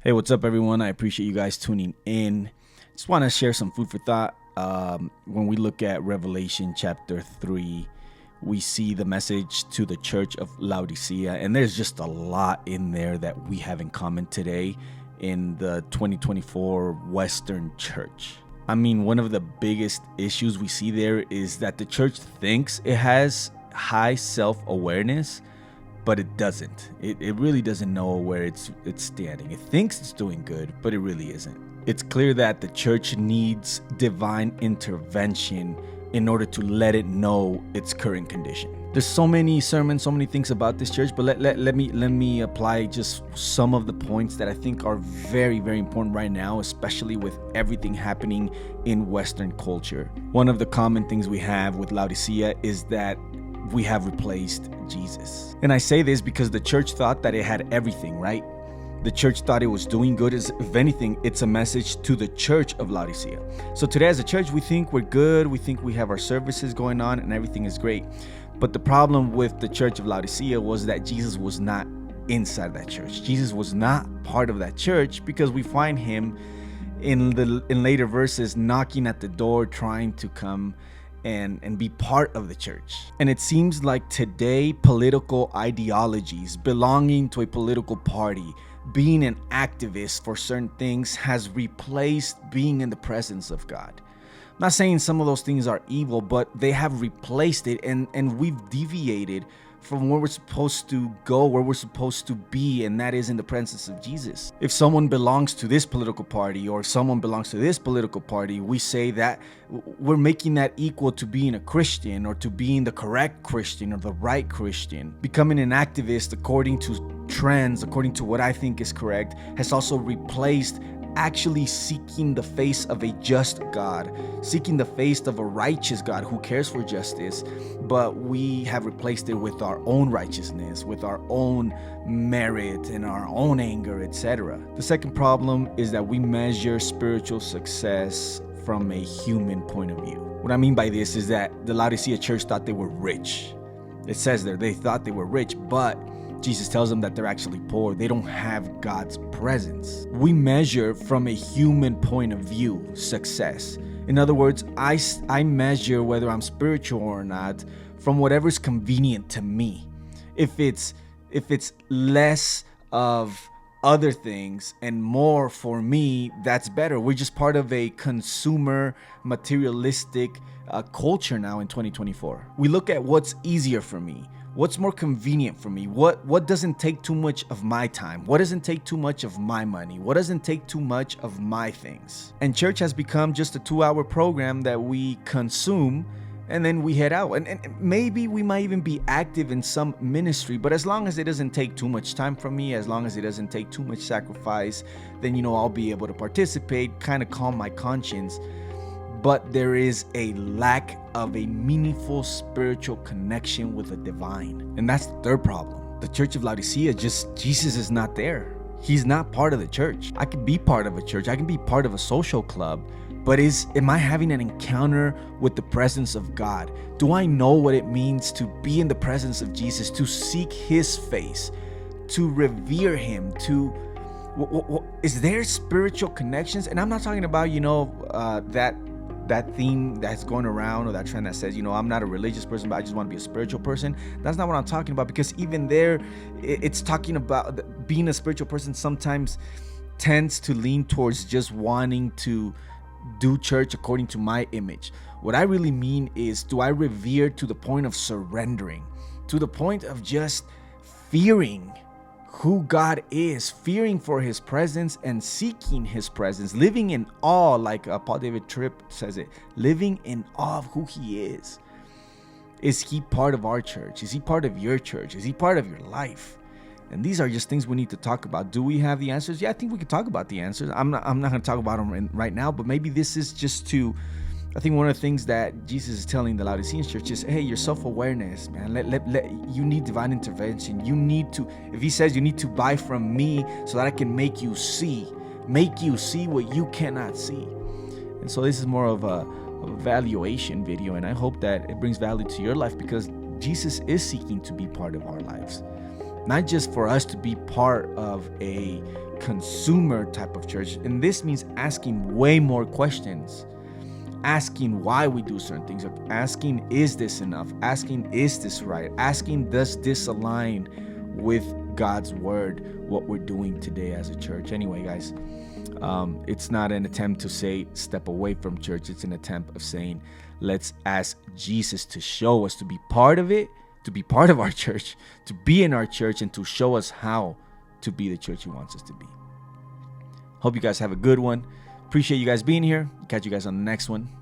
Hey, what's up, everyone? I appreciate you guys tuning in. Just want to share some food for thought. When we look at Revelation chapter 3, we see the message to the church of Laodicea, and there's just a lot in there that we have in common today in the 2024 Western church. I mean, one of the biggest issues we see there is that the church thinks it has high self-awareness, but it doesn't. It really doesn't know where it's standing. It thinks it's doing good, but it really isn't. It's clear that the church needs divine intervention in order to let it know its current condition. There's so many sermons, so many things about this church, but let me apply just some of the points that I think are very, very important right now, especially with everything happening in Western culture. One of the common things we have with Laodicea is that we have replaced Jesus. And I say this because the church thought that it had everything, right? The church thought it was doing good. If anything, it's a message to the church of Laodicea. So today as a church, we think we're good. We think we have our services going on and everything is great. But the problem with the church of Laodicea was that Jesus was not inside that church. Jesus was not part of that church, because we find him in later verses knocking at the door, trying to come and be part of the church. And it seems like today political ideologies, belonging to a political party, being an activist for certain things has replaced being in the presence of God. I'm not saying some of those things are evil, but they have replaced it, and we've deviated from where we're supposed to go, where we're supposed to be, and that is in the presence of Jesus. If someone belongs to this political party or someone belongs to this political party, we say that we're making that equal to being a Christian, or to being the correct Christian or the right Christian. Becoming an activist according to trends, according to what I think is correct, has also replaced actually seeking the face of a just God, seeking the face of a righteous God who cares for justice. But we have replaced it with our own righteousness, with our own merit and our own anger, etc. The second problem is that we measure spiritual success from a human point of view. What I mean by this is that the Laodicea church thought they were rich. It says there they thought they were rich, but Jesus tells them that they're actually poor. They don't have God's presence. We measure from a human point of view success. In other words, I measure whether I'm spiritual or not from whatever's convenient to me. If it's less of other things and more for me, that's better. We're just part of a consumer materialistic culture now in 2024. We look at what's easier for me. What's more convenient for me? What doesn't take too much of my time? What doesn't take too much of my money? What doesn't take too much of my things? And church has become just a 2-hour program that we consume and then we head out. And maybe we might even be active in some ministry, but as long as it doesn't take too much time from me, as long as it doesn't take too much sacrifice, then I'll be able to participate, kind of calm my conscience. But there is a lack of a meaningful spiritual connection with the divine. And that's the third problem. The church of Laodicea, Jesus is not there. He's not part of the church. I can be part of a church. I can be part of a social club. But am I having an encounter with the presence of God? Do I know what it means to be in the presence of Jesus, to seek his face, to revere him, is there spiritual connections? And I'm not talking about, that theme that's going around, or that trend that says, I'm not a religious person, but I just want to be a spiritual person. That's not what I'm talking about, because even there, it's talking about being a spiritual person sometimes tends to lean towards just wanting to do church according to my image. What I really mean is, do I revere to the point of surrendering, to the point of just fearing who God is, fearing for his presence and seeking his presence, living in awe, like Paul David Tripp says it, living in awe of who he is. Is he part of our church? Is he part of your church? Is he part of your life? And these are just things we need to talk about. Do we have the answers? Yeah, I think we can talk about the answers. I'm not going to talk about them right now, but maybe this is just I think one of the things that Jesus is telling the Laodicean church is, hey, your self-awareness, man, you need divine intervention. You need to, if he says you need to buy from me so that I can make you see what you cannot see. And so this is more of a valuation video, and I hope that it brings value to your life, because Jesus is seeking to be part of our lives. Not just for us to be part of a consumer type of church. And this means asking way more questions, asking why we do certain things, asking, is this enough? Asking, is this right? Asking, does this align with God's word, what we're doing today as a church? Anyway, guys, it's not an attempt to say step away from church. It's an attempt of saying, let's ask Jesus to show us, to be part of it, to be part of our church, to be in our church, and to show us how to be the church he wants us to be. Hope you guys have a good one. Appreciate you guys being here. Catch you guys on the next one.